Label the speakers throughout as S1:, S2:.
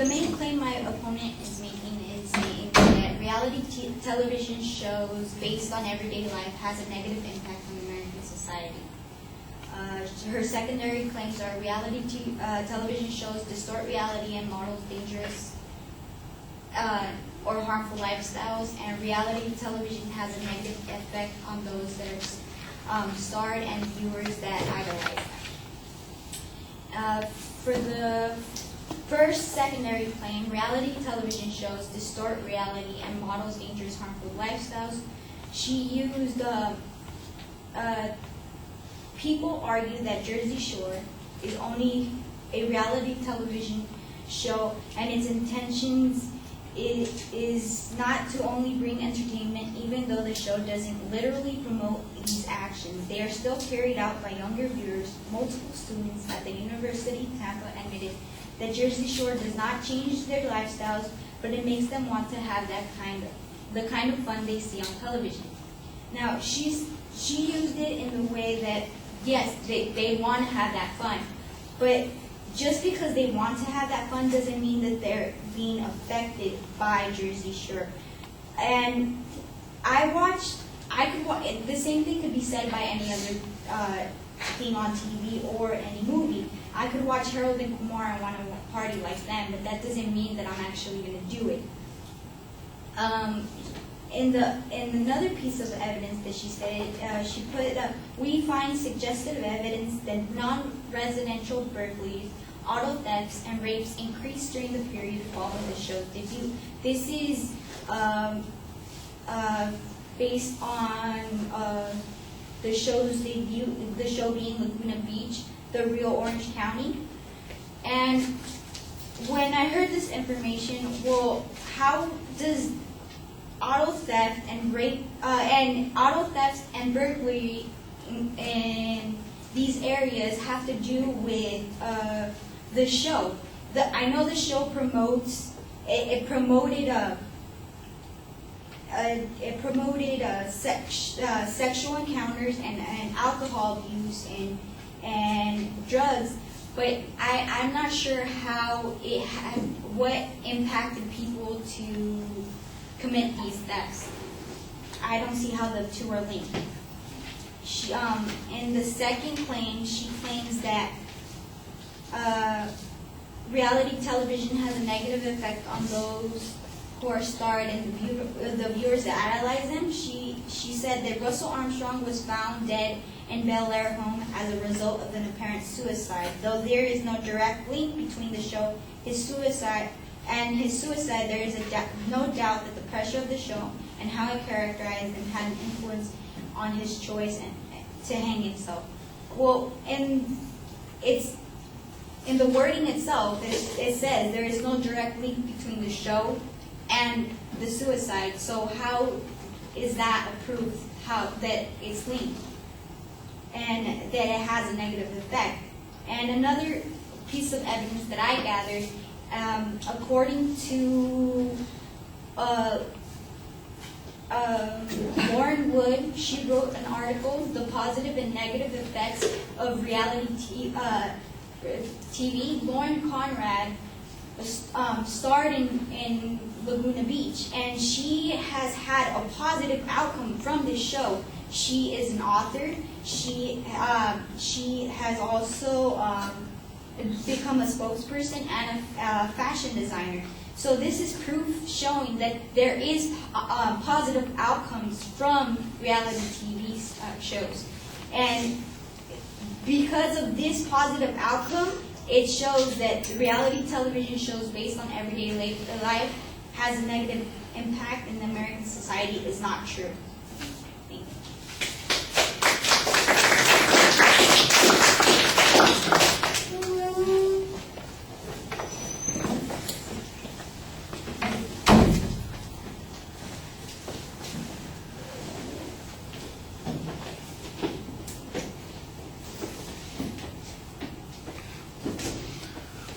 S1: The main claim my opponent is making is saying that reality television shows based on everyday life has a negative impact on American society. Her secondary claims are reality television shows distort reality and models dangerous or harmful lifestyles, and reality television has a negative effect on those that are starred and viewers that idolize them. For the first secondary claim, reality television shows distort reality and models dangerous, harmful lifestyles. She used people argue that Jersey Shore is only a reality television show, and its intentions is not to only bring entertainment, even though the show doesn't literally promote these actions. They are still carried out by younger viewers. Multiple students at the University of Tampa admitted that Jersey Shore does not change their lifestyles, but it makes them want to have the kind of fun they see on television. Now, she used it in the way that, yes, they want to have that fun, but just because they want to have that fun doesn't mean that they're being affected by Jersey Shore. And the same thing could be said by any other thing on TV or any movie. I could watch Harold and Kumar and want to party like them, but that doesn't mean that I'm actually going to do it. In another piece of evidence that she said, she put up, we find suggestive evidence that non-residential burglaries, auto thefts, and rapes increased during the period following the show's debut. This is based on the show's debut, the show being Laguna Beach, the real Orange County. And when I heard this information, well, how does auto theft and rape and auto thefts and burglary in these areas have to do with the show? I know the show promotes. It promoted sexual encounters and alcohol use and drugs, but I'm not sure how it had, what impacted people to commit these thefts. I don't see how the two are linked. In the second claim, she claims that reality television has a negative effect on those who are starred and the viewers that idolize them. She said that Russell Armstrong was found dead in Bel Air home as a result of an apparent suicide. Though there is no direct link between the show, his suicide, there is no doubt that the pressure of the show and how it characterized him had an influence on his choice to hang himself. Well, in the wording itself, it says there is no direct link between the show and the suicide. So how is that a proof that it's linked and that it has a negative effect? And another piece of evidence that I gathered, according to Lauren Wood, she wrote an article, The Positive and Negative Effects of Reality TV. Lauren Conrad starred in Laguna Beach, and she has had a positive outcome from this show. She is an author. She has also become a spokesperson and a fashion designer. So this is proof showing that there is positive outcomes from reality TV shows. And because of this positive outcome, it shows that reality television shows based on everyday life has a negative impact in the American society is not true. Thank you.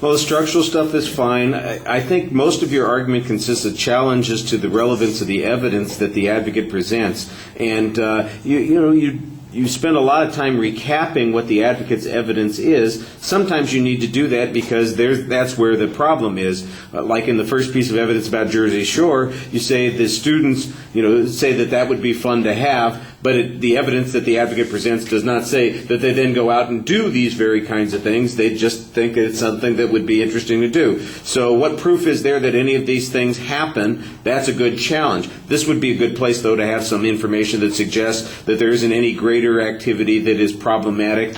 S2: Well, the structural stuff is fine. I think most of your argument consists of challenges to the relevance of the evidence that the advocate presents. And, you you spend a lot of time recapping what the advocate's evidence is. Sometimes you need to do that because that's where the problem is. Like in the first piece of evidence about Jersey Shore, you say the students, say that would be fun to have, but the evidence that the advocate presents does not say that they then go out and do these very kinds of things. They just think it's something that would be interesting to do. So what proof is there that any of these things happen? That's a good challenge. This would be a good place, though, to have some information that suggests that there isn't any greater activity that is problematic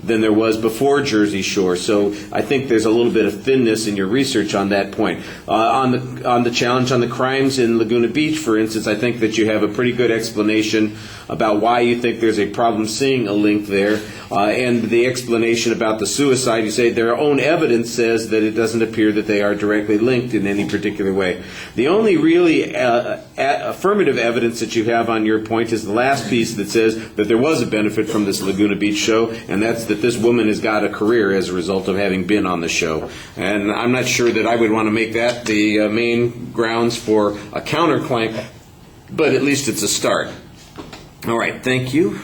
S2: than there was before Jersey Shore. So I think there's a little bit of thinness in your research on that point. On the challenge on the crimes in Laguna Beach, for instance, I think that you have a pretty good explanation about why you think there's a problem seeing a link there. And the explanation about the suicide, you say their own evidence says that it doesn't appear that they are directly linked in any particular way. The only really affirmative evidence that you have on your point is the last piece that says that there was a benefit from this Laguna Beach show, and that's that this woman has got a career as a result of having been on the show. And I'm not sure that I would want to make that the main grounds for a counterclaim, but at least it's a start. All right, thank you.